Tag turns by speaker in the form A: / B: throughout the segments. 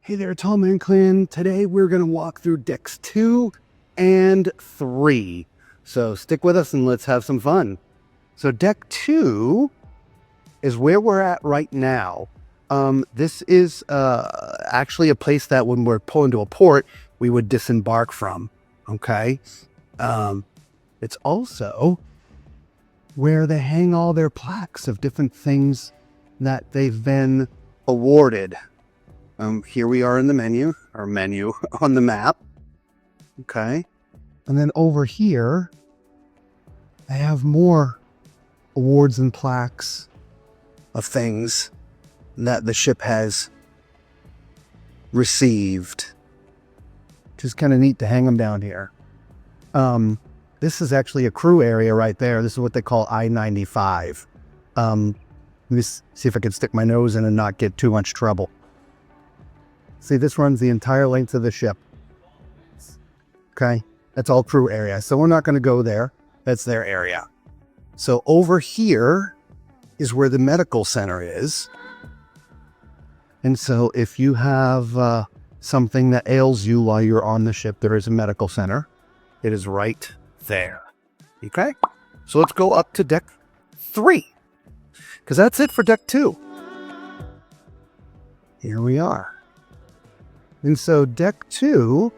A: Hey there, Tall Man Clan. Today we're going to walk through decks 2 and 3. So stick with us and let's have some fun. So deck 2 is where we're at right now. This is actually a place that when we're pulling to a port, we would disembark from. Okay. It's also where they hang all their plaques of different things that they've been awarded. Here we are in the menu on the map. Okay. And then over here, they have more awards and plaques of things that the ship has received. Which is kind of neat to hang them down here. This is actually a crew area right there. This is what they call I-95. Let me see if I can stick my nose in and not get too much trouble. See, this runs the entire length of the ship. Okay, that's all crew area. So we're not going to go there. That's their area. So over here is where the medical center is. And so if you have something that ails you while you're on the ship, there is a medical center. It is right there. Okay, so let's go up to deck 3. Because that's it for deck 2. Here we are. And so deck 3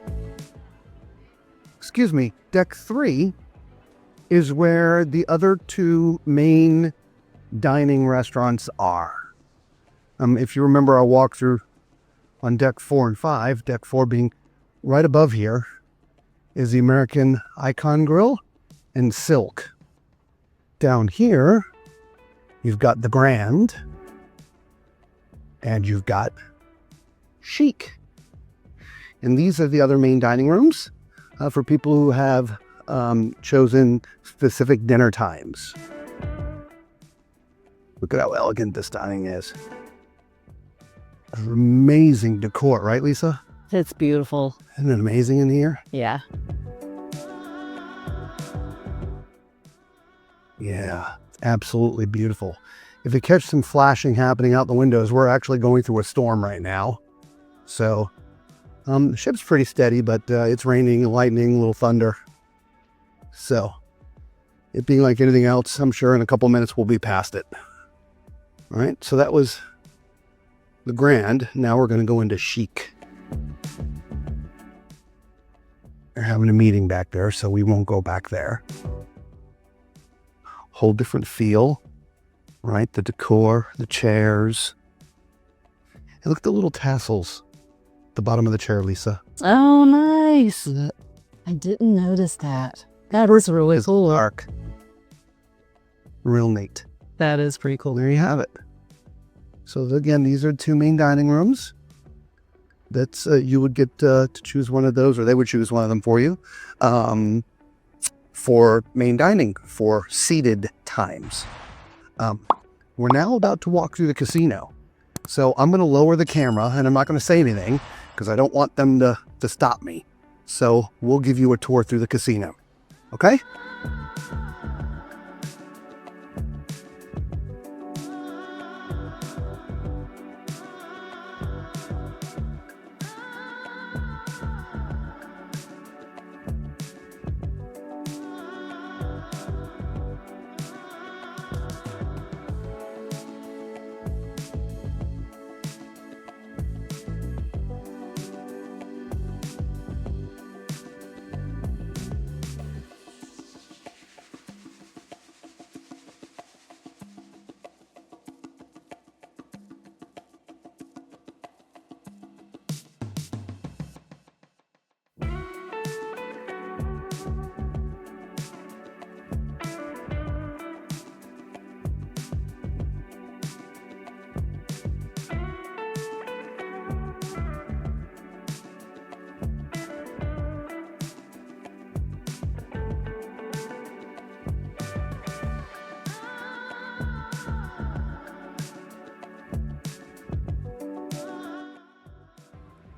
A: is where the other 2 main dining restaurants are. If you remember our walkthrough on deck 4 and 5, deck 4 being right above here, is the American Icon Grill and Silk. Down here, you've got the Grand, and you've got Chic. And these are the other main dining rooms for people who have chosen specific dinner times. Look at how elegant this dining is. Amazing decor, right, Lisa?
B: It's beautiful.
A: Isn't it amazing in here?
B: Yeah.
A: Yeah, absolutely beautiful. If you catch some flashing happening out the windows, we're actually going through a storm right now. So the ship's pretty steady, but it's raining, lightning, a little thunder. So it being like anything else, I'm sure in a couple minutes we'll be past it. All right, so that was the Grand. Now we're going to go into Chic. They're having a meeting back there, so we won't go back there. Whole different feel, right? The decor, the chairs. And look at the little tassels at the bottom of the chair, Lisa.
B: Oh, nice. I didn't notice that. That is really
A: It's
B: cool.
A: dark. Real neat.
B: That is pretty cool.
A: There you have it. So again, these are 2 main dining rooms. That's you would get to choose one of those, or they would choose one of them for you, for main dining, for seated times. We're now about to walk through the casino. So I'm going to lower the camera, and I'm not going to say anything because I don't want them to stop me. So we'll give you a tour through the casino. Okay?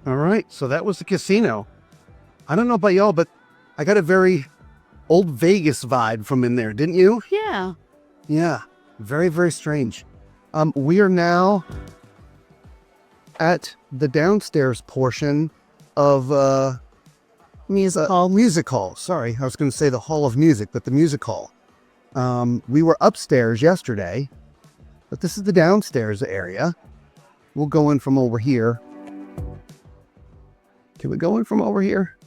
A: All right, so that was the casino. I don't know about y'all, but I got a very old Vegas vibe from in there, didn't you?
B: Yeah.
A: Yeah, very, very strange. We are now at the downstairs portion of
B: Music hall.
A: music hall. Sorry, I was going to say the Hall of Music, but the music hall. We were upstairs yesterday, but this is the downstairs area. We'll go in from over here. Can we go in from over here?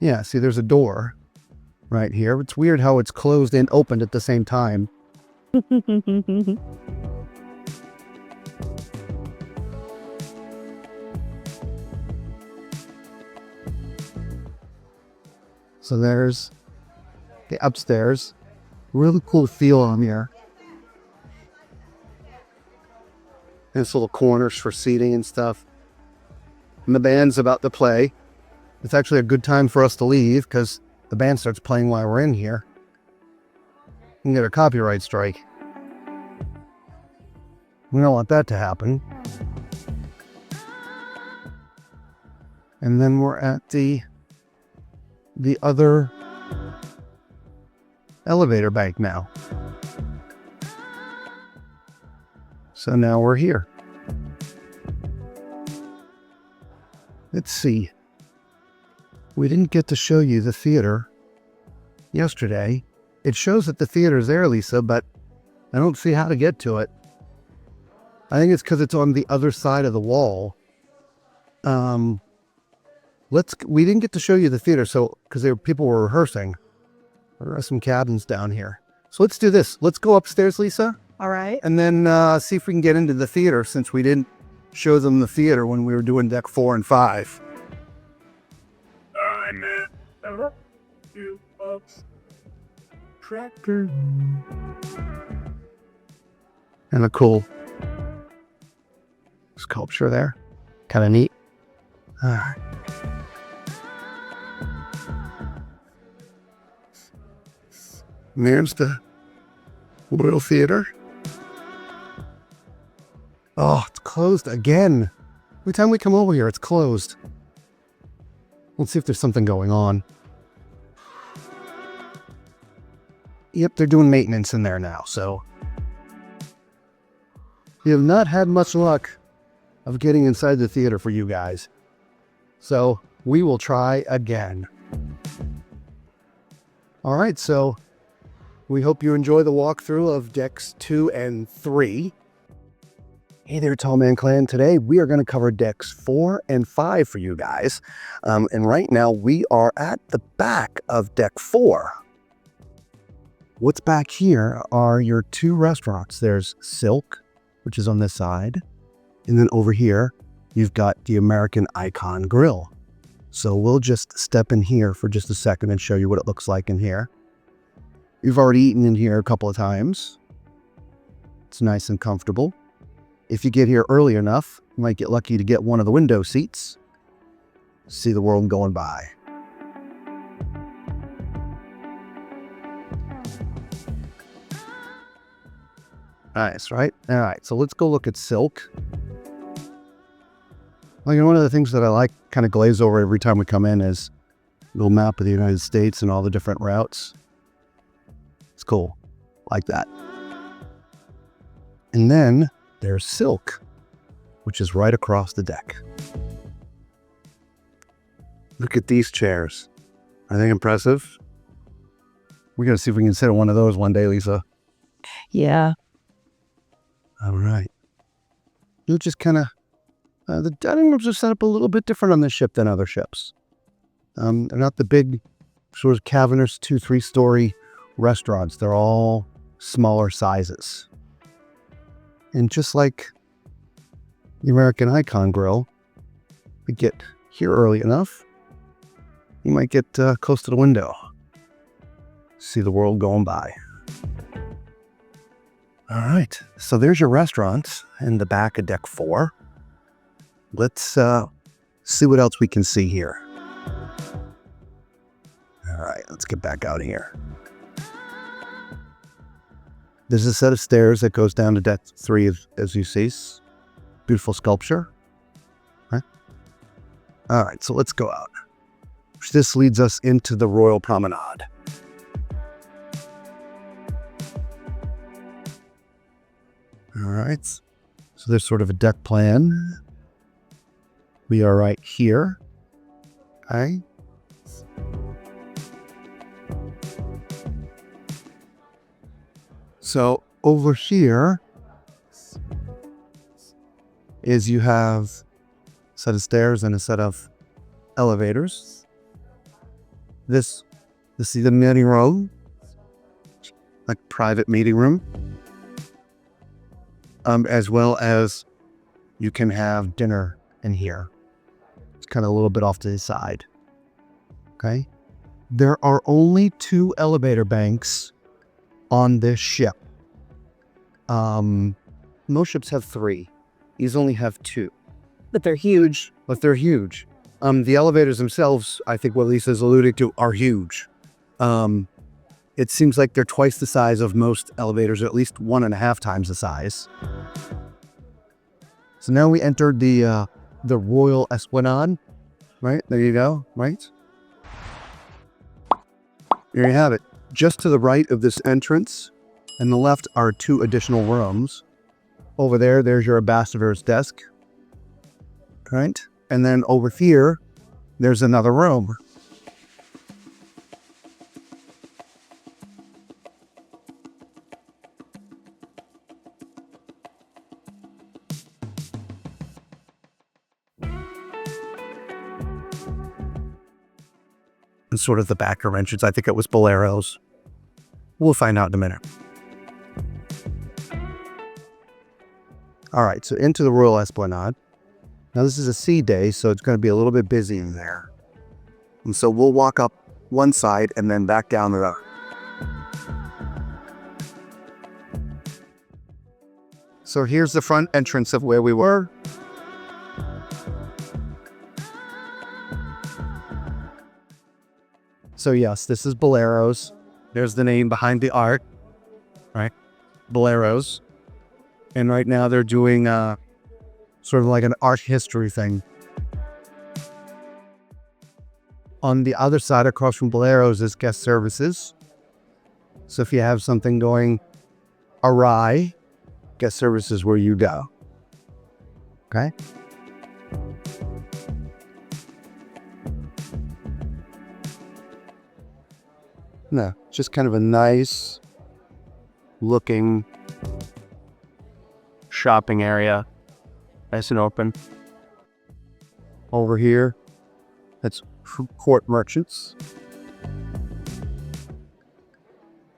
A: Yeah, see, there's a door right here. It's weird how it's closed and opened at the same time. So there's the upstairs. Really cool feel on here. There's little corners for seating and stuff. And the band's about to play. It's actually a good time for us to leave because the band starts playing while we're in here. We can get a copyright strike. We don't want that to happen. And then we're at the other elevator bank now. So now we're here. Let's see. We didn't get to show you the theater yesterday. It shows that the theater is there, Lisa, but I don't see how to get to it. I think it's because it's on the other side of the wall. We didn't get to show you the theater, so because people were rehearsing. There are some cabins down here. So let's do this. Let's go upstairs, Lisa.
B: All right.
A: And then see if we can get into the theater since we didn't show them the theater when we were doing deck 4 and 5. Tractor. And a cool sculpture there. Kind of neat. All right. And there's the Royal Theater. Oh, it's closed again. Every time we come over here, it's closed. Let's see if there's something going on. Yep, they're doing maintenance in there now, so. We have not had much luck of getting inside the theater for you guys. So, we will try again. All right, so we hope you enjoy the walkthrough of decks 2 and 3. Hey there, Tall Man Clan. Today we are going to cover decks 4 and 5 for you guys. And right now we are at the back of deck 4. What's back here are your 2 restaurants. There's Silk, which is on this side. And then over here, you've got the American Icon Grill. So we'll just step in here for just a second and show you what it looks like in here. You've already eaten in here a couple of times. It's nice and comfortable. If you get here early enough, you might get lucky to get one of the window seats. See the world going by. Nice, right? All right, so let's go look at Silk. Well, one of the things that I like kind of glaze over every time we come in is a little map of the United States and all the different routes. It's cool, like that. And then there's Silk, which is right across the deck. Look at these chairs. Are they impressive? We gotta see if we can sit in one of those one day, Lisa.
B: Yeah.
A: All right. You'll just kind of, the dining rooms are set up a little bit different on this ship than other ships. They're not the big sort of cavernous 2-3-story restaurants. They're all smaller sizes. And just like the American Icon Grill, if you get here early enough, you might get close to the window. See the world going by. All right, so there's your restaurant in the back of deck 4. Let's see what else we can see here. All right, let's get back out here. There's a set of stairs that goes down to deck 3, as you see. Beautiful sculpture. Right? All right, so let's go out. This leads us into the Royal Promenade. All right, so there's sort of a deck plan. We are right here. Okay. So over here is you have a set of stairs and a set of elevators. This is the meeting room, like private meeting room, as well as you can have dinner in here. It's kind of a little bit off to the side. Okay. There are only 2 elevator banks on this ship. Most ships have 3. These only have 2.
B: But they're huge.
A: The elevators themselves, I think what Lisa's alluding to, are huge. It seems like they're twice the size of most elevators, or at least 1.5 times the size. So now we entered the Royal Esplanade. Right, there you go, right? There you have it. Just to the right of this entrance and the left are 2 additional rooms. Over there, there's your ambassador's desk. Right? And then over here, there's another room. And sort of the backer entrance, I think it was Bolero's. We'll find out in a minute. All right, so into the Royal Esplanade. Now this is a sea day, so it's going to be a little bit busy in there. And so we'll walk up one side and then back down the other. So here's the front entrance of where we were. So yes, this is Bolero's. There's the name behind the art, right? Bolero's. And right now they're doing sort of like an art history thing. On the other side, across from Bolero's, is guest services. So if you have something going awry, guest services is where you go. Okay? No, just kind of a nice looking shopping area. Nice and open. Over here, that's food court merchants.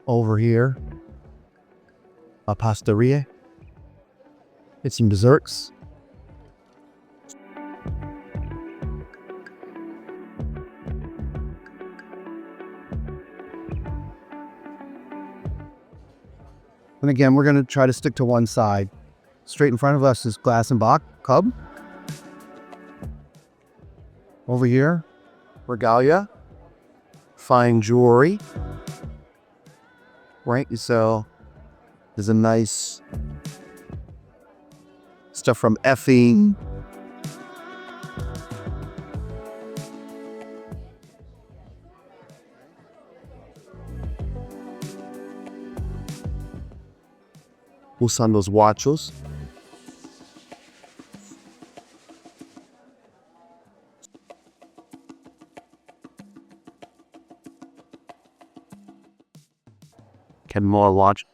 A: Over here, a pastaria. It's some desserts. And again, we're going to try to stick to one side. Straight in front of us is Glass and Bock Cub. Over here, regalia, fine jewelry. Right, so there's a nice stuff from Effie. Usan los watchos. Can more watch.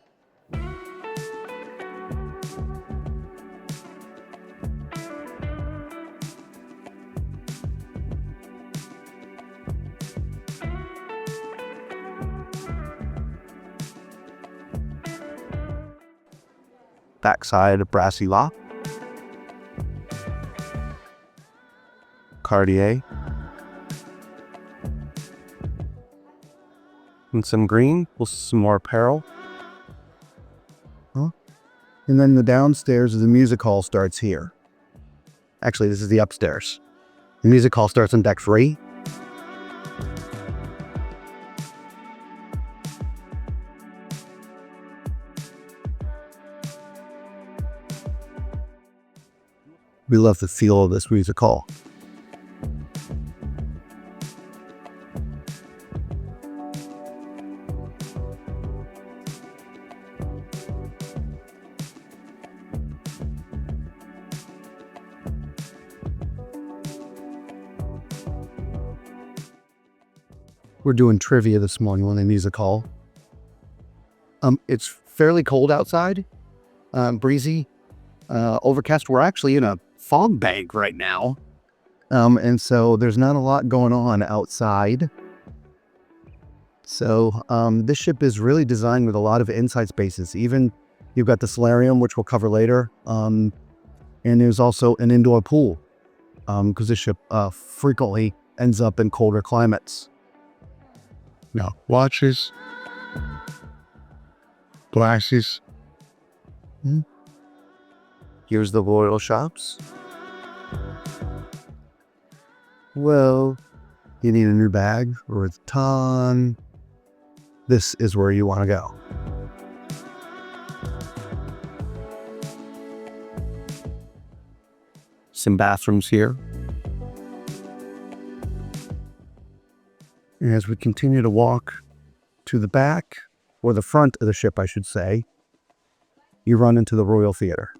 A: Backside of Brassy Law. Cartier. And some green, plus some more apparel. Huh? And then the downstairs of the music hall starts here. Actually, this is the upstairs. The music hall starts on deck 3. We love the feel of this music hall. We're doing trivia this morning on the music hall. It's fairly cold outside, breezy, overcast. We're actually in a fog bank right now. And so there's not a lot going on outside. So this ship is really designed with a lot of inside spaces. Even you've got the solarium, which we'll cover later. And there's also an indoor pool because this ship frequently ends up in colder climates.
C: Now, watches, glasses.
A: Here's the Royal shops. Well, you need a new bag or a ton. This is where you want to go. Some bathrooms here. And as we continue to walk to the back, or the front of the ship, I should say, you run into the Royal Theater.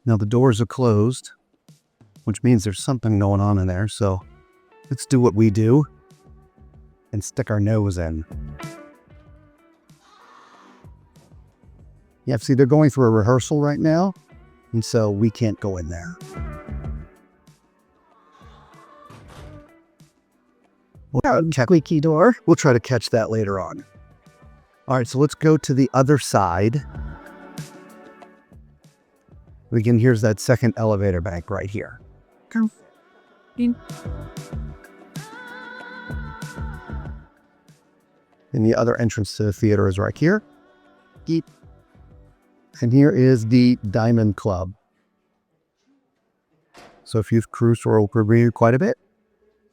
A: Now the doors are closed, which means there's something going on in there, so let's do what we do and stick our nose in. Yeah, see, they're going through a rehearsal right now, and so we can't go in there.
B: Squeaky door.
A: We'll try to catch that later on. All right, so let's go to the other side. Again, here's that second elevator bank right here. And the other entrance to the theater is right here. And here is the Diamond Club. So if you've cruised Royal Caribbean quite a bit,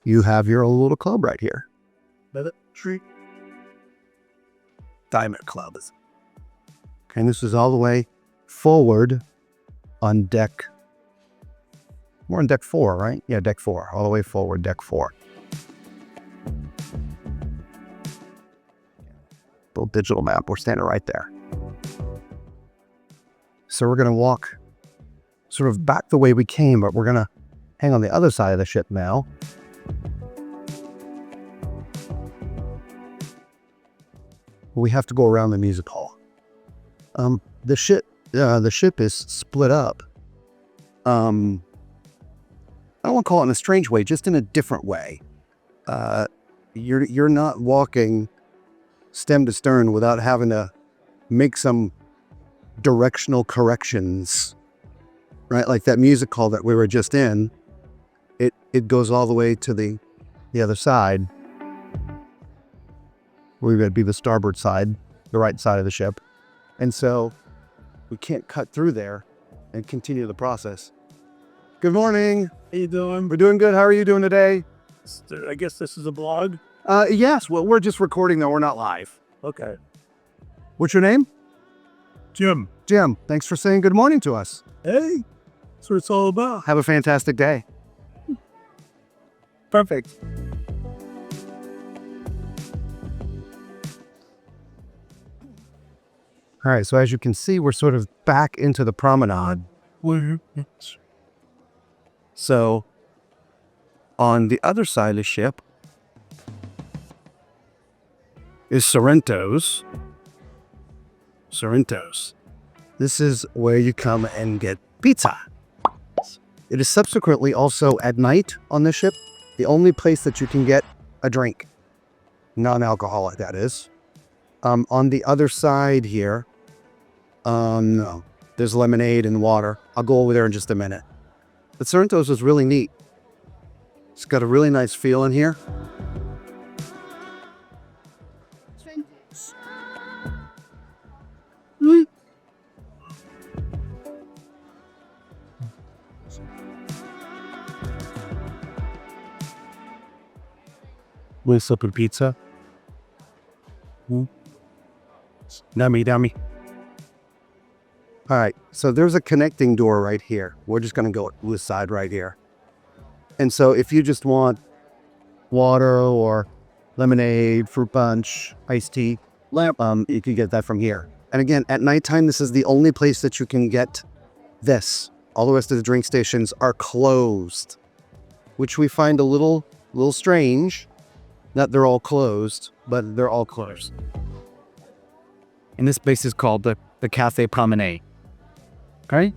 A: you have your own little club right here. Diamond Club. Okay, and this is all the way forward on deck. We're on deck 4, right? Yeah, deck 4. All the way forward, deck 4. Little digital map. We're standing right there. So we're going to walk sort of back the way we came, but we're going to hang on the other side of the ship now. We have to go around the music hall. The ship is split up. I don't want to call it in a strange way, just in a different way. You're not walking stem to stern without having to make some directional corrections, right? Like that music hall that we were just in, it goes all the way to the other side. We're going to be the starboard side, the right side of the ship. And so we can't cut through there and continue the process. Good morning.
D: How you doing?
A: We're doing good. How are you doing today?
D: I guess this is a blog.
A: Yes. Well, we're just recording though. We're not live.
D: Okay.
A: What's your name?
D: Jim.
A: Jim. Thanks for saying good morning to us.
D: Hey, that's what it's all about.
A: Have a fantastic day.
D: Perfect.
A: All right. So as you can see, we're sort of back into the promenade. So on the other side of the ship is Sorrento's. This is where you come and get pizza. It is subsequently also at night on the ship, the only place that you can get a drink. Non-alcoholic, that is. On the other side here, no, there's lemonade and water. I'll go over there in just a minute. But Sorrento's is really neat. It's got a really nice feel in here. With some pizza. Dummy. All right, so there's a connecting door right here. We're just gonna go to this side right here. And so if you just want water or lemonade, fruit punch, iced tea, you can get that from here. And again, at nighttime, this is the only place that you can get this. All the rest of the drink stations are closed, which we find a little A little strange that they're all closed, but they're all closed.
E: And this place is called the Cafe Promenade. Okay?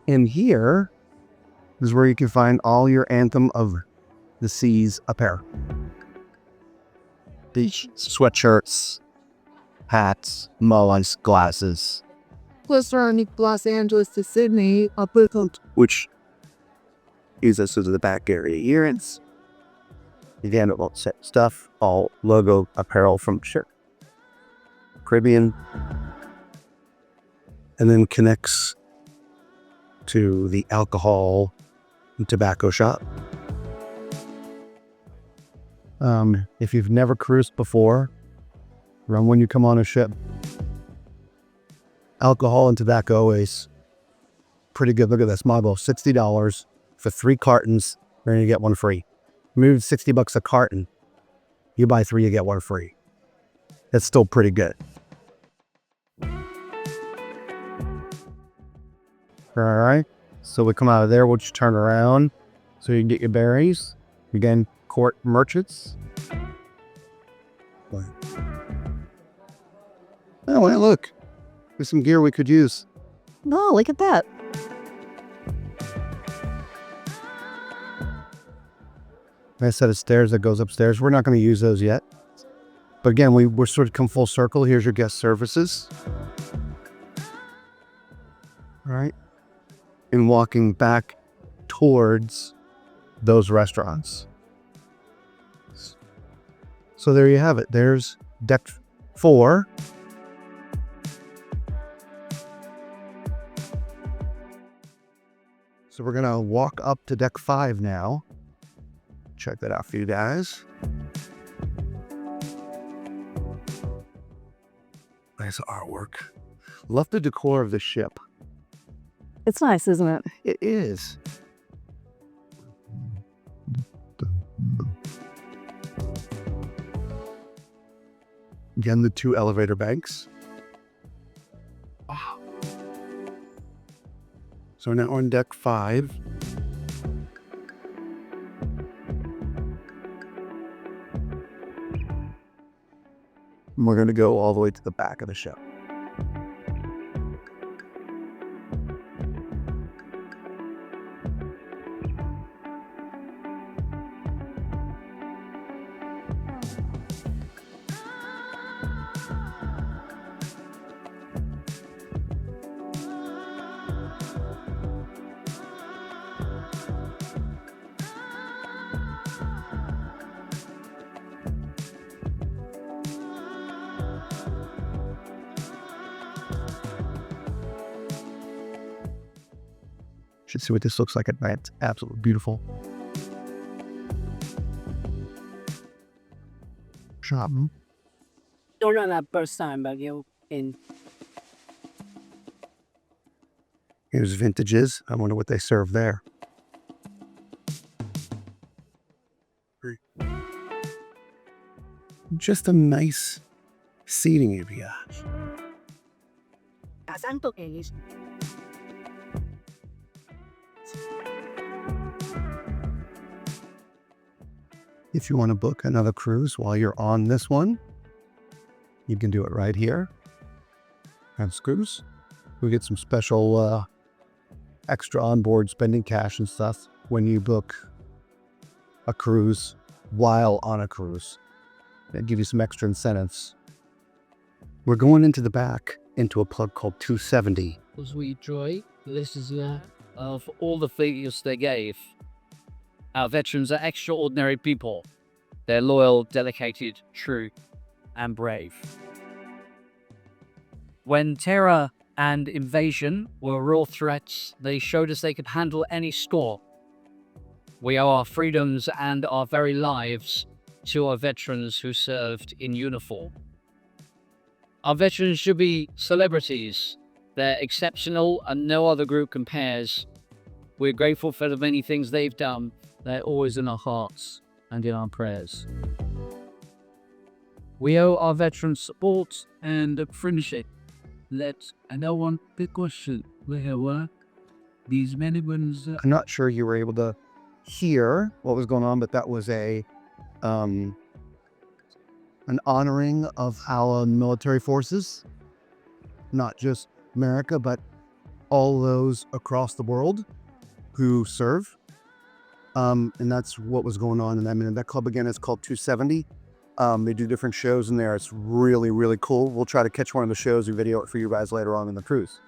A: And here is where you can find all your Anthem of the Seas apparel. Beach sweatshirts, hats, mullets, glasses.
B: Plus from Los Angeles to Sydney,
A: Which is us to the back area here. It's again all set stuff, all logo apparel from Caribbean, and then connects to the alcohol and tobacco shop. If you've never cruised before, around when you come on a ship, alcohol and tobacco is pretty good. Look at this model, $60 for 3 cartons. You're gonna get one free. Moved $60 a carton. You buy 3, you get 1 free. That's still pretty good. All right. So we come out of there. We'll just turn around so you can get your berries. Again, court merchants. Oh, hey, look. There's some gear we could use.
B: oh, look at that.
A: Nice set of stairs that goes upstairs. We're not going to use those yet. But again, we're sort of come full circle. Here's your guest services. All right. And walking back towards those restaurants. So there you have it. There's deck 4. So we're going to walk up to deck 5 now. Check that out for you guys. Nice artwork. Love the decor of the ship.
B: It's nice, isn't it?
A: It is. Again, the 2 elevator banks. Wow. So now on deck 5. And we're going to go all the way to the back of the ship. Should see what this looks like at night. It's absolutely beautiful. Shop.
F: Don't know that first time, but you in.
A: Here's vintages. I wonder what they serve there. Just a nice seating area. If you want to book another cruise while you're on this one, you can do it right here. Have cruise. We get some special extra onboard spending cash and stuff when you book a cruise while on a cruise. They give you some extra incentives. We're going into the back into a plug called 270.
F: As we enjoy, this is of all the figures they gave. Our veterans are extraordinary people. They're loyal, dedicated, true, and brave. When terror and invasion were real threats, they showed us they could handle any storm. We owe our freedoms and our very lives to our veterans who served in uniform. Our veterans should be celebrities. They're exceptional and no other group compares. We're grateful for the many things they've done. They're always in our hearts and in our prayers. We owe our veterans support and friendship. Let no one be questioned.
G: where work, these many ones.
A: I'm not sure you were able to hear what was going on, but that was an honoring of our military forces, not just America, but all those across the world who serve. And that's what was going on in that minute. That club again is called 270. They do different shows in there. It's really, really cool. We'll try to catch one of the shows and video it for you guys later on in the cruise.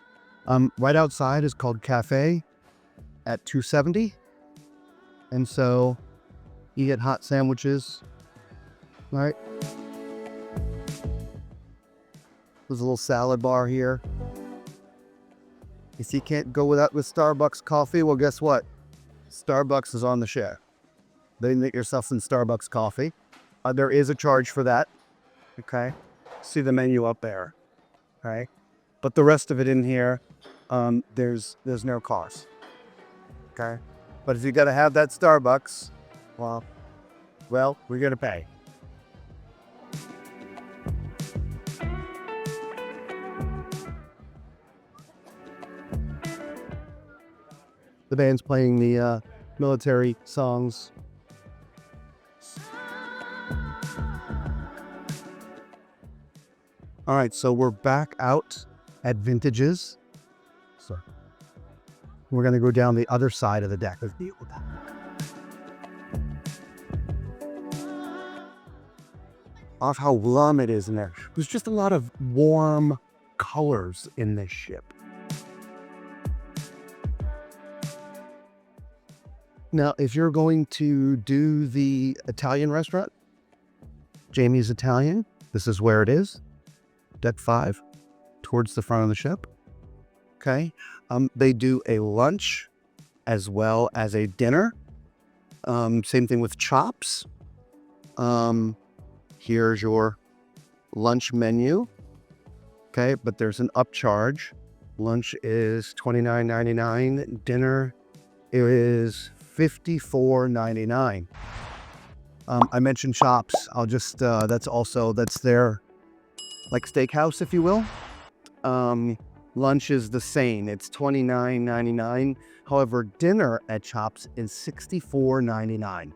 A: Right outside is called Cafe at 270. And so you get hot sandwiches, right? There's a little salad bar here. If you can't go with Starbucks coffee, well, guess what? Starbucks is on the show. Then get yourself some Starbucks coffee. There is a charge for that. Okay. See the menu up there. Okay. But the rest of it in here, there's no cost. Okay. But if you got to have that Starbucks, well, we're going to pay. The band's playing the military songs. All right, so we're back out at Vintages. So we're going to go down the other side of the deck. Off how warm it is in there. There's just a lot of warm colors in this ship. Now, if you're going to do the Italian restaurant, Jamie's Italian, this is where it is. Deck 5, towards the front of the ship. Okay. They do a lunch as well as a dinner. Same thing with chops. Here's your lunch menu. Okay, but there's an upcharge. Lunch is $29.99. Dinner is $54.99. I mentioned chops. I'll just that's their like steakhouse, if you will. Lunch is the same. It's $29.99. However, dinner at Chops is $64.99.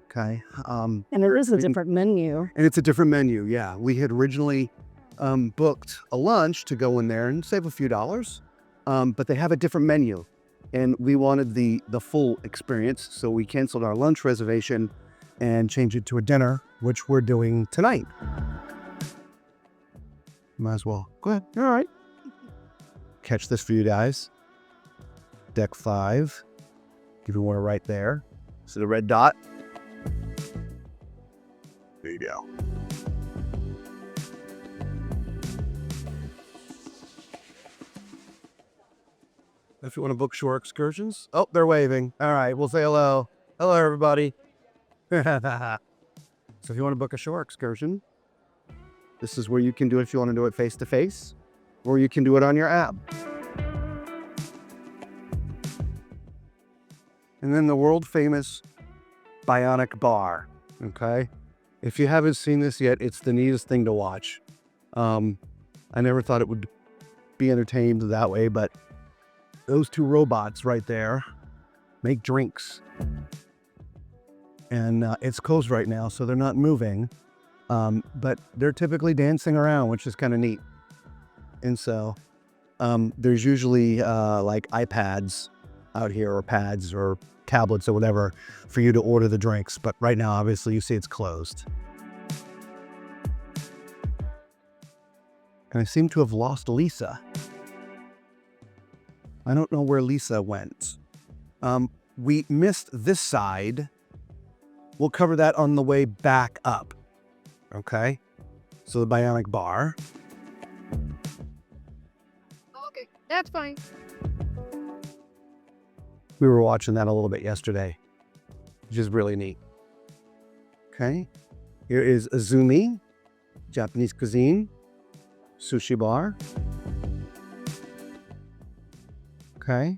A: Okay.
B: And there is a different menu.
A: And it's a different menu. Yeah, we had originally booked a lunch to go in there and save a few dollars, but they have a different menu, and we wanted the full experience, so we canceled our lunch reservation and changed it to a dinner, which we're doing tonight. Might as well. Go ahead. All right. Catch this for you guys. Deck 5. Give you one right there. So the red dot. There you go. If you want to book shore excursions. Oh, they're waving. All right. We'll say hello. Hello, everybody. So if you want to book a shore excursion, this is where you can do it if you want to do it face-to-face, or you can do it on your app. And then the world-famous Bionic Bar, okay? If you haven't seen this yet, it's the neatest thing to watch. I never thought it would be entertained that way, but those two robots right there make drinks. And it's closed right now, so they're not moving. But they're typically dancing around, which is kind of neat. And so there's usually like iPads out here, or pads or tablets or whatever for you to order the drinks. But right now, obviously, you see it's closed. And I seem to have lost Lisa. I don't know where Lisa went. We missed this side. We'll cover that on the way back up. Okay, so the Bionic Bar.
H: Okay, that's fine.
A: We were watching that a little bit yesterday, which is really neat. Okay, here is Azumi, Japanese cuisine, sushi bar. Okay,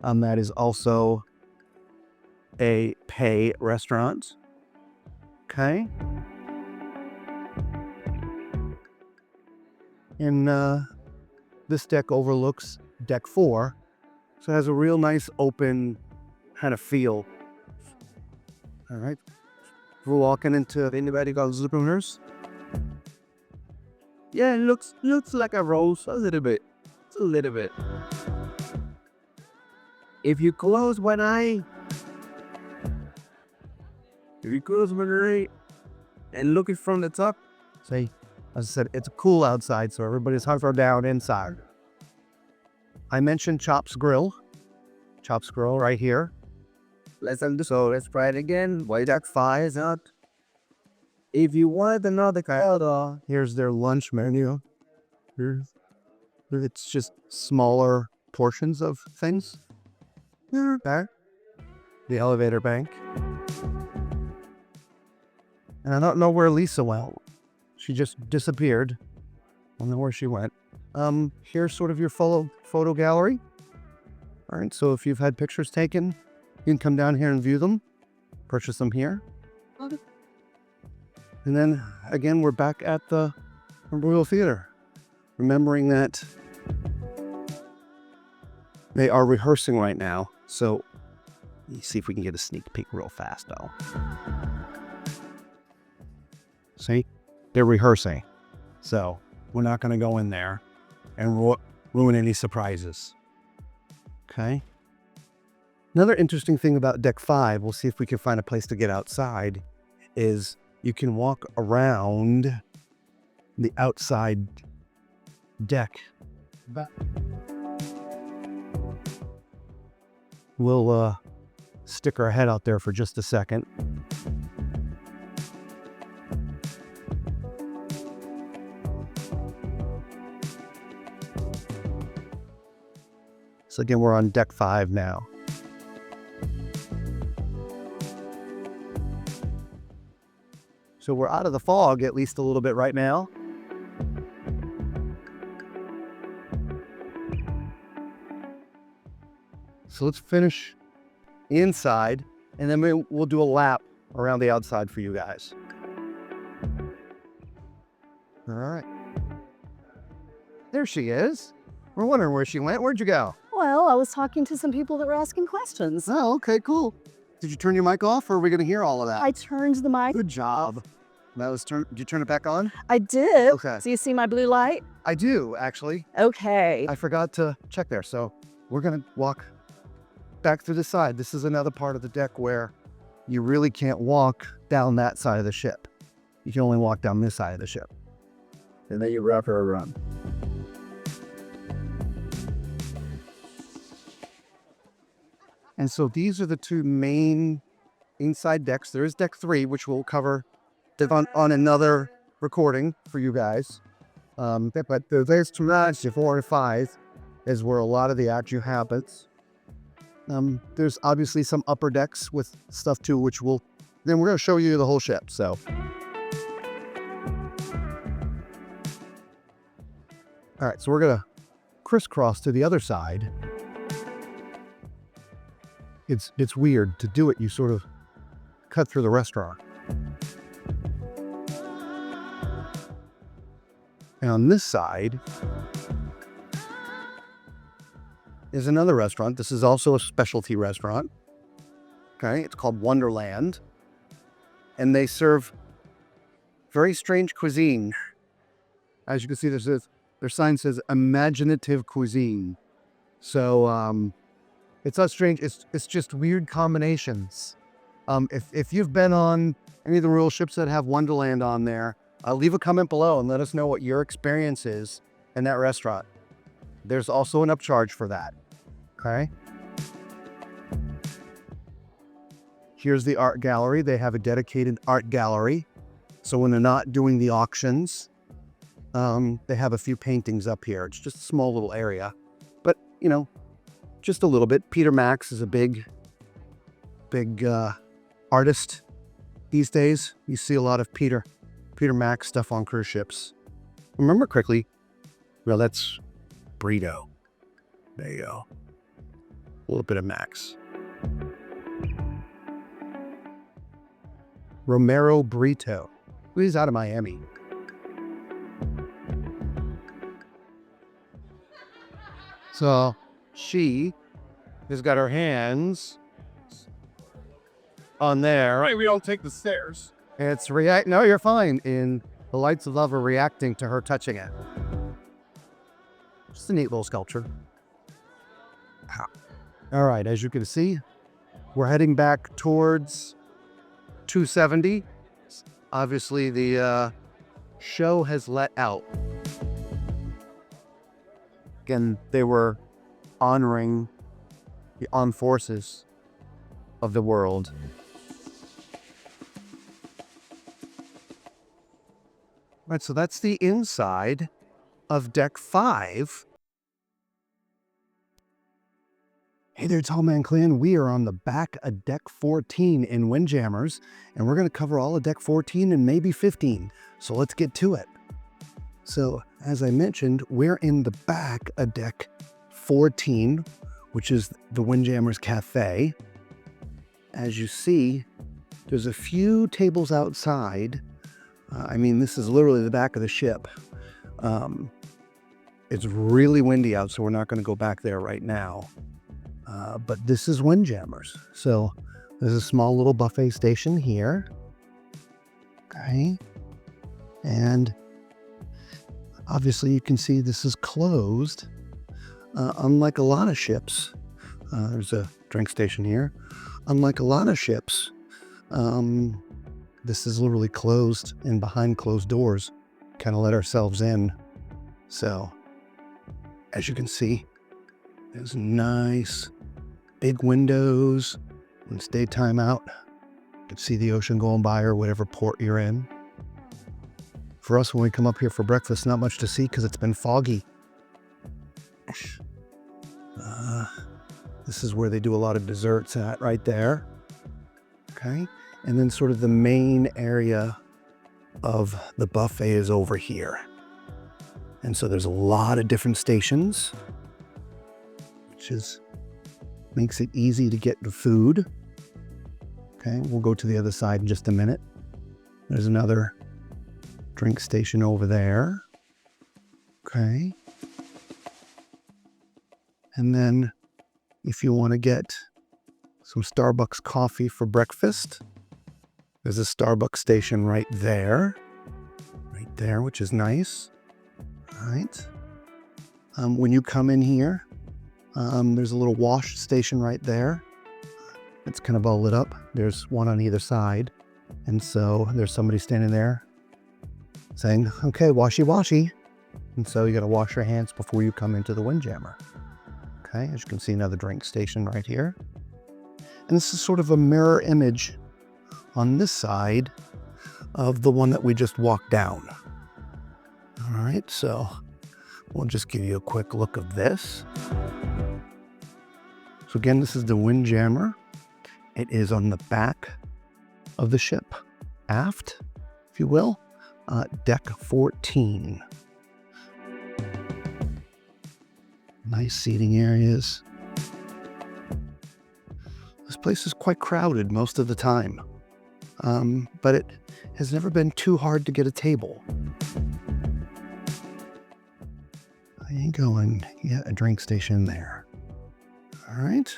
A: that is also a pay restaurant. Okay. And This deck overlooks deck 4, so it has a real nice open kind of feel. All right, we're walking into anybody got zippers.
G: Yeah, it looks like a rose a little bit. It's a little bit. If you close one eye, and look it from the top,
A: See, as I said, it's cool outside, so everybody's hunkered down inside. I mentioned Chop's Grill. Chop's Grill right here.
G: let's try it again. Why deck 5 is out? If you want another kind,
A: Here's their lunch menu. It's just smaller portions of things. There. The elevator bank. And I don't know where Lisa went. She just disappeared. I don't know where she went. Here's sort of your photo gallery. All right, so if you've had pictures taken, you can come down here and view them. Purchase them here. And then, again, we're back at the Royal Theater. Remembering that they are rehearsing right now. So, let's see if we can get a sneak peek real fast, though. See? They're rehearsing. So, we're not going to go in there and ruin any surprises. Okay? Another interesting thing about Deck 5, we'll see if we can find a place to get outside, is you can walk around the outside deck. We'll stick our head out there for just a second. So again, we're on Deck 5 now. So we're out of the fog, at least a little bit right now. So let's finish inside, and then we'll do a lap around the outside for you guys. All right. There she is. We're wondering where she went. Where'd you go?
B: Well, I was talking to some people that were asking questions.
A: Oh, okay, cool. Did you turn your mic off, or are we going to hear all of that?
B: I turned the mic.
A: Good job. Did you turn it back on?
B: I did.
A: Okay.
B: So you see my blue light?
A: I do, actually.
B: Okay.
A: I forgot to check there. So we're going to walk back through the side. This is another part of the deck where you really can't walk down that side of the ship. You can only walk down this side of the ship.
G: and then you wrap her around.
A: And so these are the two main inside decks. There is deck 3, which we'll cover on another recording for you guys. But there's 2, 4, and 5 is where a lot of the action happens. There's obviously some upper decks with stuff too, which we're going to show you the whole ship. So, all right, so we're going to crisscross to the other side. It's weird to do it. You sort of cut through the restaurant. And on this side is another restaurant. This is also a specialty restaurant. Okay, it's called Wonderland. And they serve very strange cuisine. As you can see, their sign says imaginative cuisine. So it's not strange, it's just weird combinations. If you've been on any of the Royal ships that have Wonderland on there, leave a comment below and let us know what your experience is in that restaurant. There's also an upcharge for that. Okay. Here's the art gallery. They have a dedicated art gallery. So when they're not doing the auctions, they have a few paintings up here. It's just a small little area, but you know, just a little bit. Peter Max is a big artist these days. You see a lot of Peter Max stuff on cruise ships. Remember correctly, well, that's Brito. There you go. A little bit of Max. Romero Brito. He's out of Miami. So she has got her hands on there.
D: Right, we all take the stairs.
A: It's react. No, you're fine. And the lights of love are reacting to her touching it. Just a neat little sculpture. All right, as you can see, we're heading back towards 270. Obviously, the show has let out. Again, they were honoring the armed forces of the world. Right, so that's the inside of Deck 5. Hey there, Tall Man Clan. We are on the back of Deck 14 in Windjammers, and we're going to cover all of Deck 14 and maybe 15. So let's get to it. So, as I mentioned, we're in the back of Deck 14, which is the Windjammers Cafe. As you see, there's a few tables outside. I mean, this is literally the back of the ship. It's really windy out, so we're not going to go back there right now. But this is Windjammers. So there's a small little buffet station here. Okay. And obviously you can see this is closed. Unlike a lot of ships, there's a drink station here. Unlike a lot of ships, this is literally closed and behind closed doors. Kind of let ourselves in. So, as you can see, there's nice big windows. When it's daytime out, you can see the ocean going by or whatever port you're in. For us, when we come up here for breakfast, not much to see because it's been foggy. This is where they do a lot of desserts at right there. Okay. And then sort of the main area of the buffet is over here. And so there's a lot of different stations, which makes it easy to get the food. Okay, we'll go to the other side in just a minute. There's another drink station over there. Okay. And then if you want to get some Starbucks coffee for breakfast, there's a Starbucks station right there, which is nice. All right. When you come in here, there's a little wash station right there. It's kind of all lit up. There's one on either side. And so there's somebody standing there saying, okay, washy, washy. And so you got to wash your hands before you come into the Windjammer. Okay, as you can see, another drink station right here. And this is sort of a mirror image on this side of the one that we just walked down. All right, so we'll just give you a quick look of this. So again, this is the Windjammer. It is on the back of the ship, aft, if you will, deck 14. Nice seating areas. This place is quite crowded most of the time, but it has never been too hard to get a table. I ain't going yet, a drink station there. All right.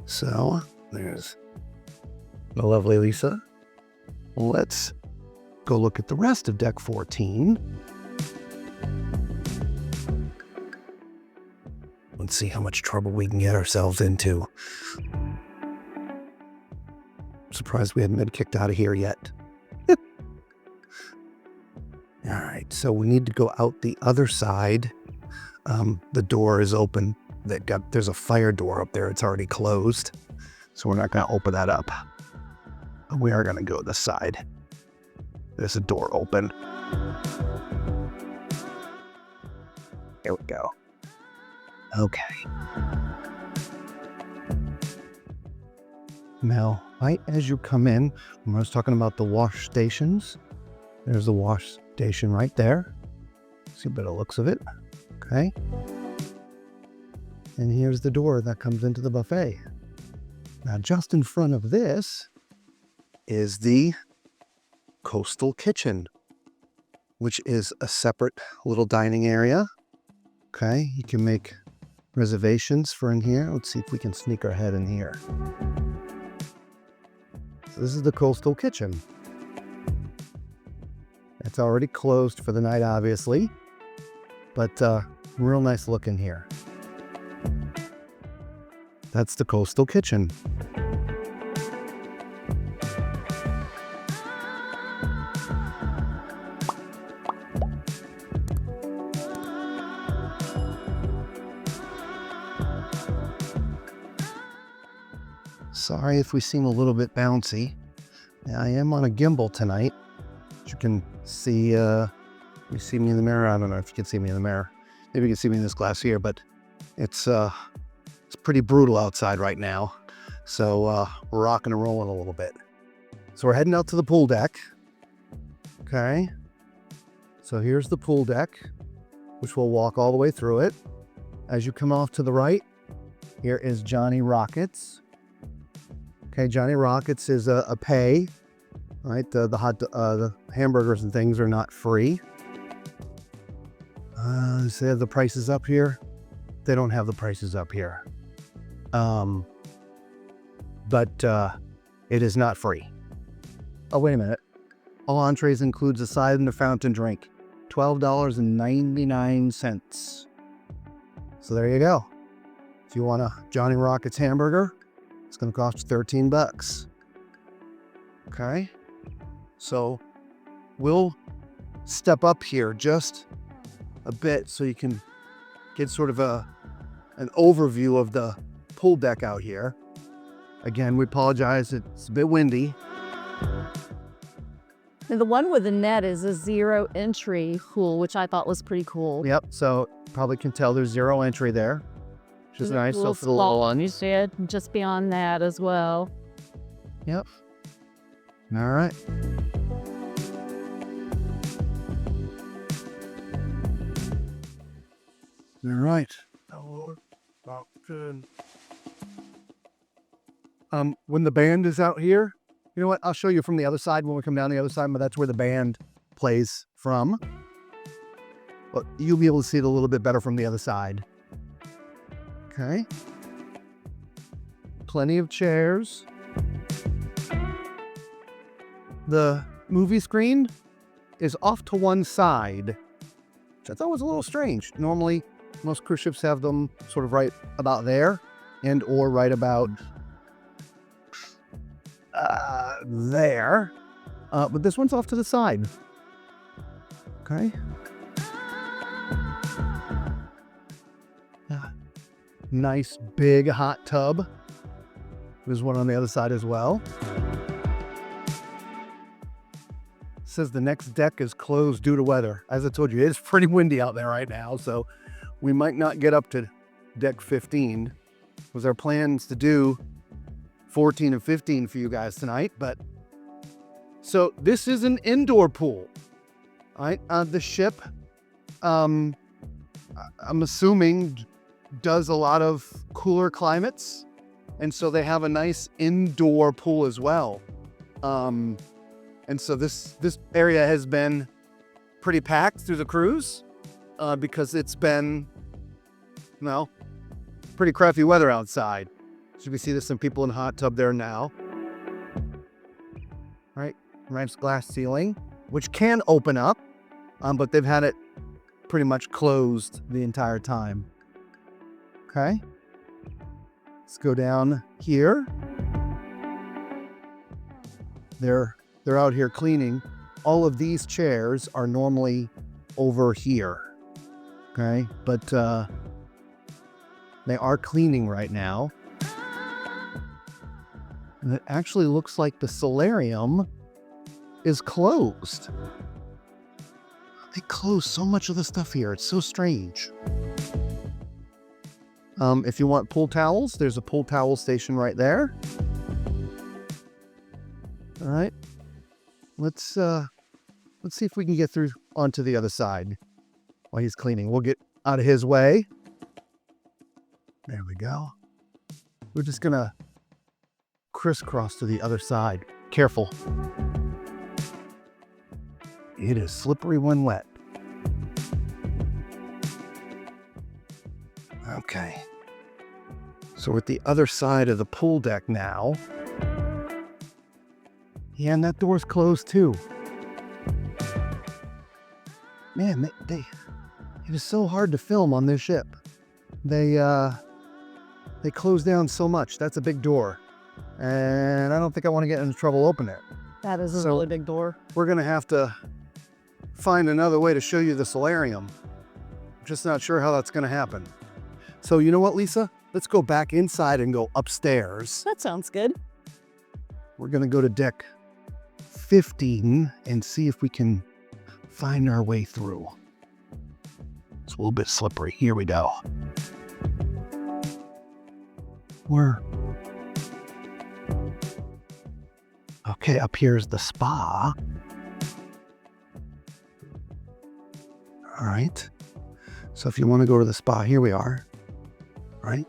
A: So there's the lovely Lisa. Let's go look at the rest of deck 14. Let's see how much trouble we can get ourselves into. I'm surprised we haven't been kicked out of here yet. All right, so we need to go out the other side. The door is open. There's a fire door up there. It's already closed, so we're not going to open that up. We are going to go this side. There's a door open. Here we go. Okay. Now, right as you come in, when I was talking about the wash stations, there's the wash station right there. See a bit of looks of it. Okay. And here's the door that comes into the buffet. Now, just in front of this is the coastal kitchen, which is a separate little dining area. Okay, you can make reservations for in here. Let's see if we can sneak our head in here. So this is the coastal kitchen. It's already closed for the night, obviously, but real nice look in here. That's the coastal kitchen. Sorry if we seem a little bit bouncy. Now, I am on a gimbal tonight. As you can see, you see me in the mirror. I don't know if you can see me in the mirror. Maybe you can see me in this glass here, but it's pretty brutal outside right now. So we're rocking and rolling a little bit. So we're heading out to the pool deck. Okay. So here's the pool deck, which we'll walk all the way through it. As you come off to the right, here is Johnny Rockets. Okay, Johnny Rockets is a pay, right? The hamburgers and things are not free. They have the prices up here. They don't have the prices up here. But it is not free. Oh, wait a minute. All entrees includes a side and a fountain drink. $12.99. So there you go. If you want a Johnny Rockets hamburger, it's going to cost $13. Okay. So we'll step up here just a bit so you can get sort of an overview of the pool deck out here. Again, we apologize. It's a bit windy.
B: And the one with the net is a 0 entry pool, which I thought was pretty cool.
A: Yep. So probably can tell there's 0 entry there, which is nice. So for the little ones.
B: Yeah, just beyond that as well.
A: Yep. All right. All right. When the band is out here, you know what? I'll show you from the other side when we come down the other side, but that's where the band plays from. But you'll be able to see it a little bit better from the other side. Okay. Plenty of chairs. The movie screen is off to one side, which I thought was a little strange. Normally, most cruise ships have them sort of right about there and or right about there. But this one's off to the side. Okay. Nice big hot tub. There's one on the other side as well. Says the next deck is closed due to weather. As I told you, it's pretty windy out there right now, so we might not get up to deck 15. It was our plans to do 14 and 15 for you guys tonight, but so this is an indoor pool. All right, the ship, I'm assuming does a lot of cooler climates, and so they have a nice indoor pool as well. And so this area has been pretty packed through the cruise because it's been, well, pretty crappy weather outside. So we see there's some people in the hot tub there now. All right, nice glass ceiling, which can open up, but they've had it pretty much closed the entire time. Okay, let's go down here. They're out here cleaning. All of these chairs are normally over here. Okay, but they are cleaning right now. And it actually looks like the solarium is closed. They close so much of the stuff here. It's so strange. If you want pool towels, there's a pool towel station right there. All right. Let's see if we can get through onto the other side while he's cleaning. We'll get out of his way. There we go. We're just gonna crisscross to the other side. Careful. It is slippery when wet. Okay. So we're at the other side of the pool deck now. Yeah, and that door's closed too. Man, it is so hard to film on this ship. They close down so much. That's a big door. And I don't think I want to get into trouble opening it.
B: That is a
A: So-
B: really big door.
A: We're gonna have to find another way to show you the solarium. I'm just not sure how that's gonna happen. So you know what, Lisa? Let's go back inside and go upstairs.
B: That sounds good.
A: We're gonna go to deck 15 and see if we can find our way through. It's a little bit slippery. Here we go. Okay, up here is the spa. All right. So if you want to go to the spa, here we are. Right?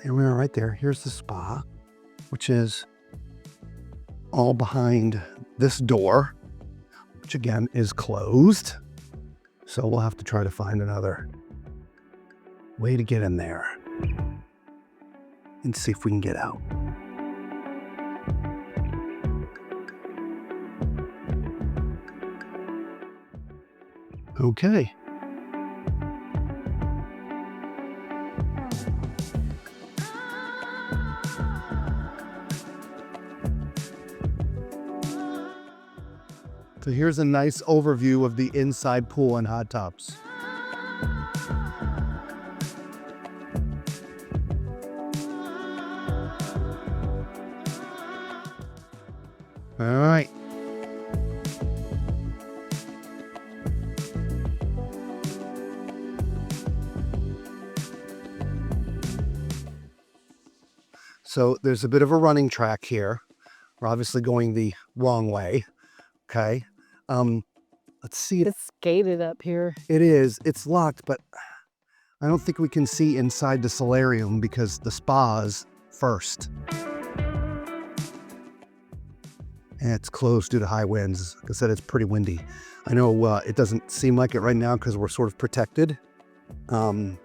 A: Here we are right there. Here's the spa, which is all behind this door, which again is closed. So we'll have to try to find another way to get in there and see if we can get out. Okay. So here's a nice overview of the inside pool and hot tubs. All right. So there's a bit of a running track here. We're obviously going the wrong way. Okay. Let's see.
B: It's gated up here.
A: It is. It's locked, but I don't think we can see inside the solarium because the spa's first. And it's closed due to high winds. Like I said, it's pretty windy. I know it doesn't seem like it right now because we're sort of protected. And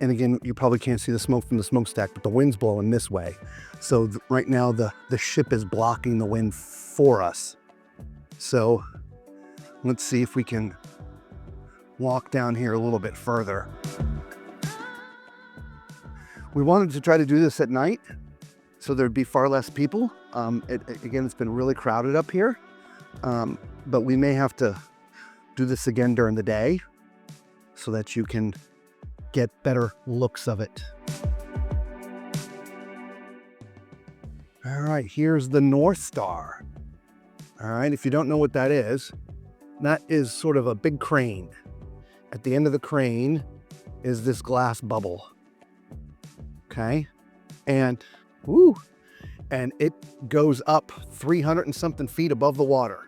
A: again, you probably can't see the smoke from the smokestack, but the wind's blowing this way. So right now the ship is blocking the wind for us. So let's see if we can walk down here a little bit further. We wanted to try to do this at night so there'd be far less people. Again, it's been really crowded up here, but we may have to do this again during the day so that you can get better looks of it. All right, here's the North Star. All right, if you don't know what that is sort of a big crane. At the end of the crane is this glass bubble. Okay, and it goes up 300 and something feet above the water,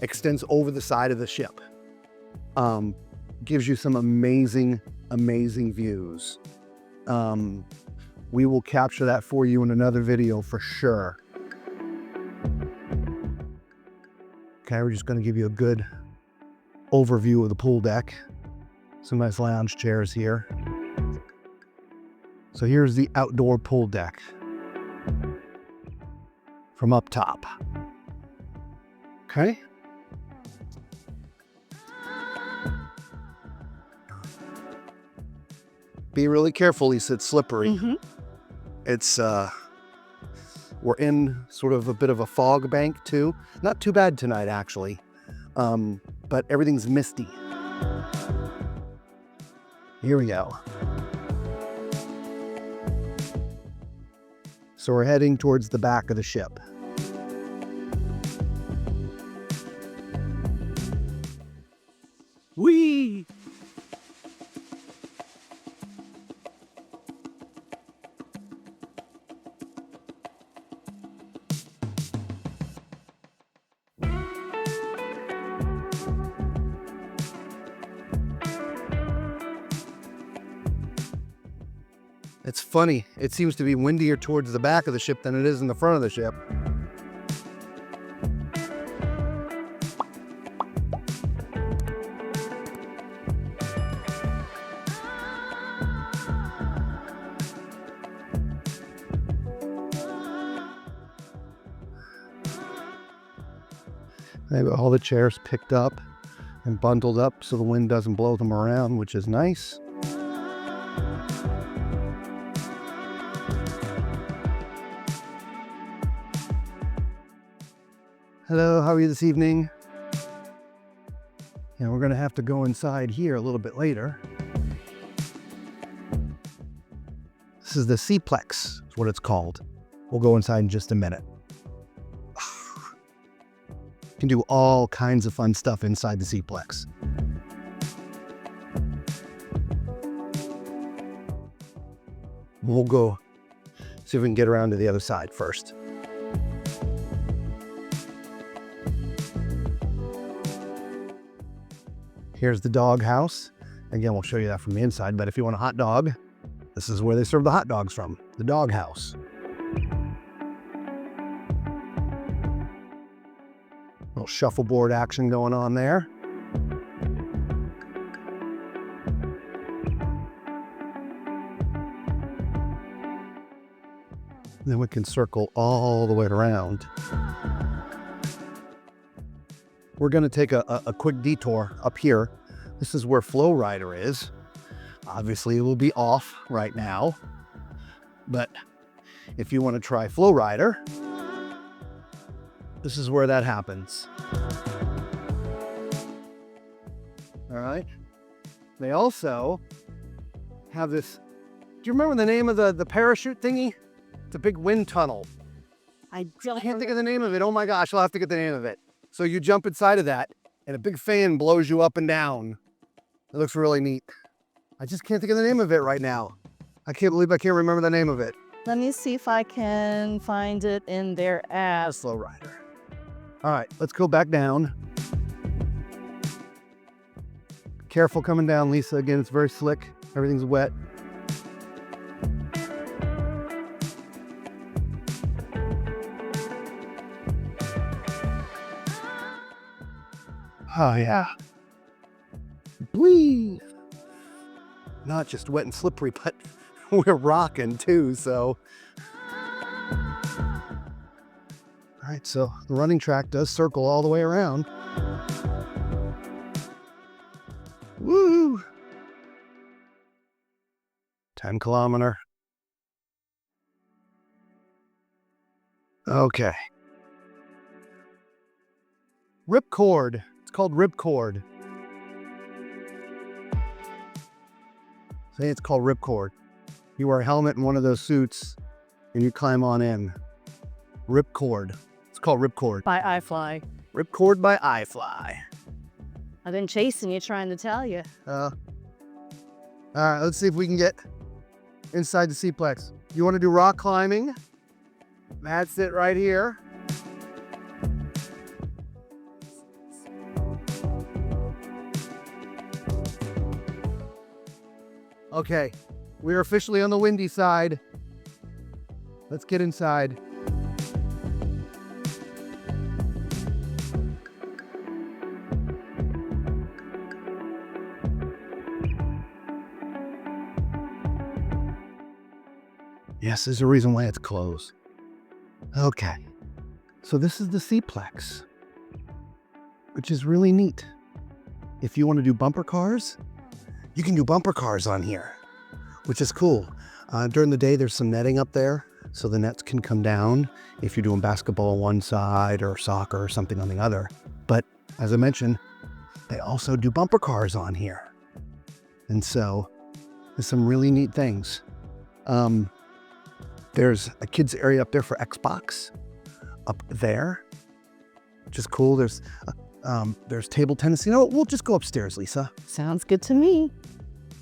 A: extends over the side of the ship. Gives you some amazing views. We will capture that for you in another video for sure. Okay, we're just going to give you a good overview of the pool deck. Some nice lounge chairs here. So here's the outdoor pool deck from up top. Okay. Be really careful, Lisa, it's slippery.
B: Mm-hmm.
A: It's, we're in sort of a bit of a fog bank too. Not too bad tonight, actually. But everything's misty. Here we go. So we're heading towards the back of the ship.
D: Whee!
A: It's funny. It seems to be windier towards the back of the ship than it is in the front of the ship. They have all the chairs picked up and bundled up so the wind doesn't blow them around, which is nice. Hello, how are you this evening? And we're gonna have to go inside here a little bit later. This is the SeaPlex, is what it's called. We'll go inside in just a minute. You can do all kinds of fun stuff inside the SeaPlex. We'll go see if we can get around to the other side first. Here's the dog house. Again, we'll show you that from the inside, but if you want a hot dog, this is where they serve the hot dogs from, the dog house. Little shuffleboard action going on there. Then we can circle all the way around. We're going to take a quick detour up here. This is where Flow Rider is. Obviously, it will be off right now. But if you want to try Flow Rider, this is where that happens. All right. They also have this. Do you remember the name of the parachute thingy? It's a big wind tunnel.
B: I
A: Can't think of the name of it. Oh my gosh, I'll have to get the name of it. So you jump inside of that, and a big fan blows you up and down. It looks really neat. I just can't think of the name of it right now. I can't believe I can't remember the name of it.
B: Let me see if I can find it in their app.
A: Flow Rider. All right, let's go back down. Careful coming down, Lisa. Again, it's very slick. Everything's wet. Oh, yeah. Whee! Not just wet and slippery, but we're rocking too, so. All right, so the running track does circle all the way around. Woo! 10-kilometer. Okay. Ripcord. It's called Ripcord. Say it's called Ripcord. You wear a helmet and one of those suits, and you climb on in. Ripcord. It's called Ripcord.
B: By iFly.
A: Ripcord by iFly.
B: I've been chasing you, trying to tell you.
A: All right, let's see if we can get inside the SeaPlex. You want to do rock climbing? That's it right here. Okay, we're officially on the windy side. Let's get inside. Yes, there's a reason why it's closed. Okay, so this is the SeaPlex, which is really neat. If you want to do bumper cars, you can do bumper cars on here, which is cool. During the day, there's some netting up there, so the nets can come down if you're doing basketball on one side or soccer or something on the other. But as I mentioned, they also do bumper cars on here. And so there's some really neat things. There's a kids area up there for Xbox up there, which is cool. There's table tennis. You know, we'll just go upstairs, Lisa.
B: Sounds good to me.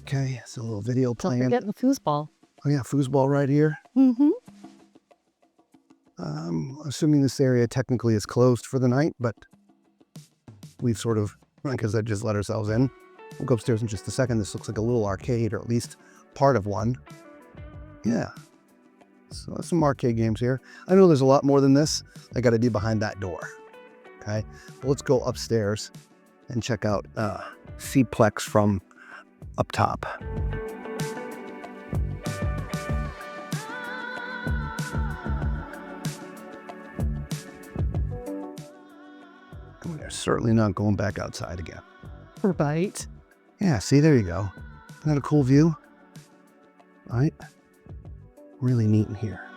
A: Okay, it's a little video
B: Don't
A: playing.
B: forget the foosball.
A: Oh yeah, foosball right here.
B: Mm-hmm.
A: Assuming this area technically is closed for the night, but we've sort of, because I just let ourselves in. We'll go upstairs in just a second. This looks like a little arcade, or at least part of one. Yeah. So there's some arcade games here. I know there's a lot more than this. I got to do behind that door. Okay, but let's go upstairs and check out SeaPlex from up top. certainly not going back outside again.
B: Right.
A: Yeah, see, there you go. Isn't that a cool view? Right? Really neat in here.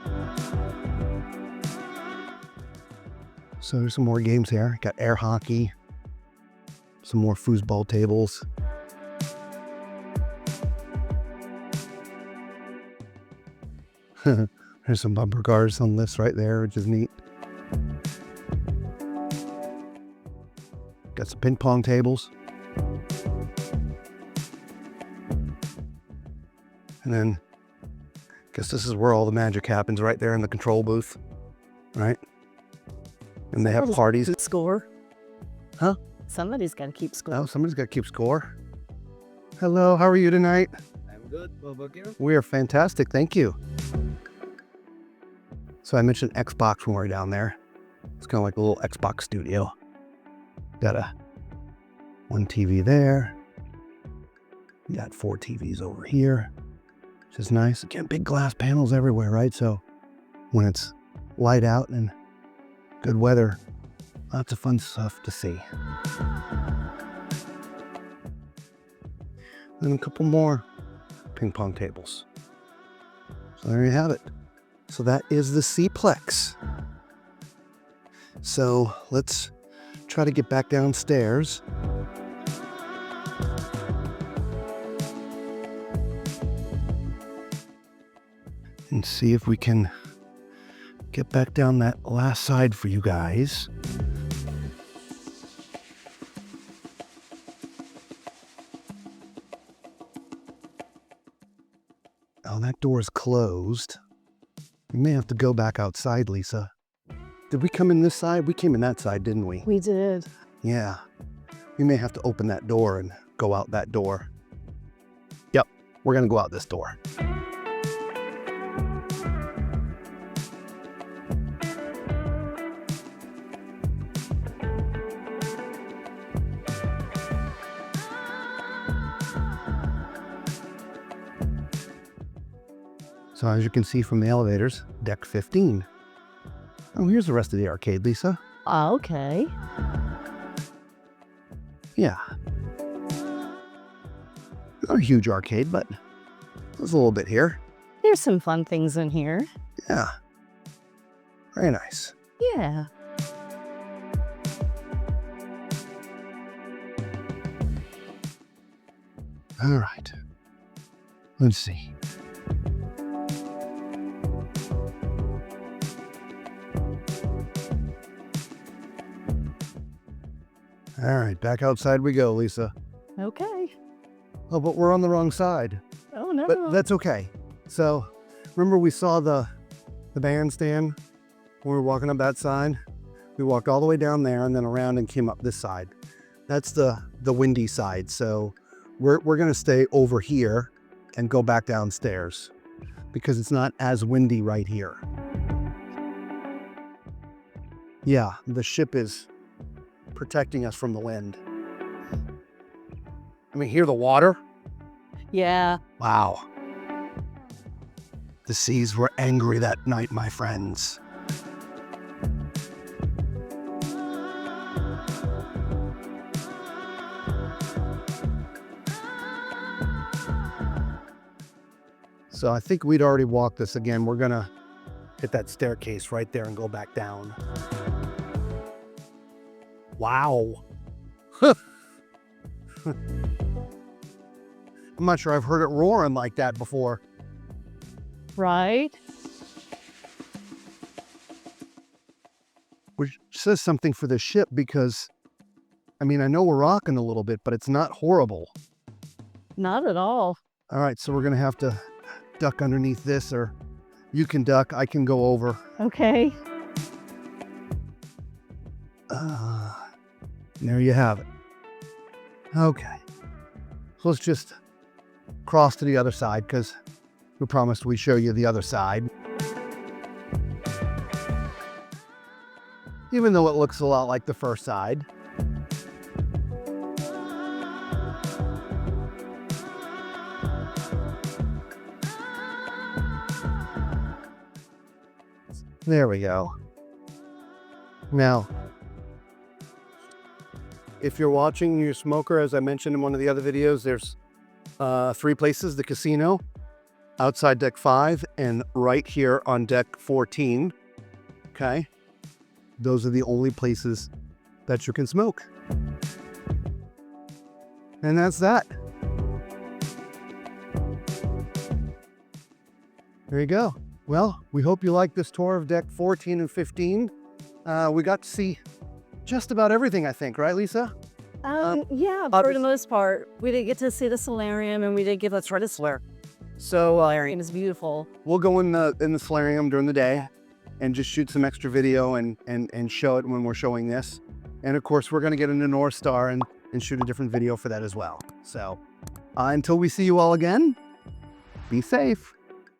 A: So there's some more games here. Got air hockey, some more foosball tables. There's some bumper cars on this right there, which is neat. Got some ping pong tables. And then, guess this is where all the magic happens, right there in the control booth, right? And they have parties.
B: Score.
A: Huh?
B: Somebody's got to keep score.
A: Oh, somebody's got to keep score. Hello, how are you tonight?
G: I'm good. What about you?
A: We are fantastic, thank you. So I mentioned Xbox when we were down there. It's kind of like a little Xbox studio. Got one TV there. Got 4 TVs over here, which is nice. Again, big glass panels everywhere, right? So when it's light out and good weather, lots of fun stuff to see. And a couple more ping pong tables. So there you have it. So that is the SeaPlex. So let's try to get back downstairs. And see if we can get back down that last side for you guys. Oh, that door is closed. We may have to go back outside, Lisa. Did we come in this side? We came in that side, didn't we?
B: We did.
A: Yeah. We may have to open that door and go out that door. Yep, we're gonna go out this door. So as you can see from the elevators, deck 15. Oh, here's the rest of the arcade, Lisa.
B: Okay.
A: Yeah. Not a huge arcade, but there's a little bit here.
B: There's some fun things in here.
A: Yeah. Very nice.
B: Yeah.
A: All right. Let's see. All right, back outside we go, Lisa.
B: Okay.
A: Oh, but we're on the wrong side.
B: Oh, no.
A: But that's okay. So, remember we saw the bandstand when we were walking up that side? We walked all the way down there and then around and came up this side. That's the windy side. So, we're going to stay over here and go back downstairs because it's not as windy right here. Yeah, the ship is protecting us from the wind. I mean, hear the water?
B: Yeah.
A: Wow. The seas were angry that night, my friends. So I think we'd already walked this again. We're gonna hit that staircase right there and go back down. Wow. I'm not sure I've heard it roaring like that before.
B: Right.
A: Which says something for the ship because, I mean, I know we're rocking a little bit, but it's not horrible.
B: Not at all.
A: All right, so we're going to have to duck underneath this, or you can duck, I can go over.
B: Okay.
A: There you have it. Okay. So let's just cross to the other side because we promised we'd show you the other side. Even though it looks a lot like the first side. There we go. Now, if you're watching, you're a smoker, as I mentioned in one of the other videos, there's 3 places: the casino, outside deck 5, and right here on deck 14. Okay, those are the only places that you can smoke. And that's that. There you go. Well, we hope you liked this tour of deck 14 and 15. We got to see just about everything, I think, right, Lisa?
B: Yeah, for the most part. We did get to see the solarium, and we did get to try the solarium. So, it was beautiful.
A: We'll go in the solarium during the day and just shoot some extra video and show it when we're showing this. And of course, we're going to get into North Star and shoot a different video for that as well. So until we see you all again, be safe.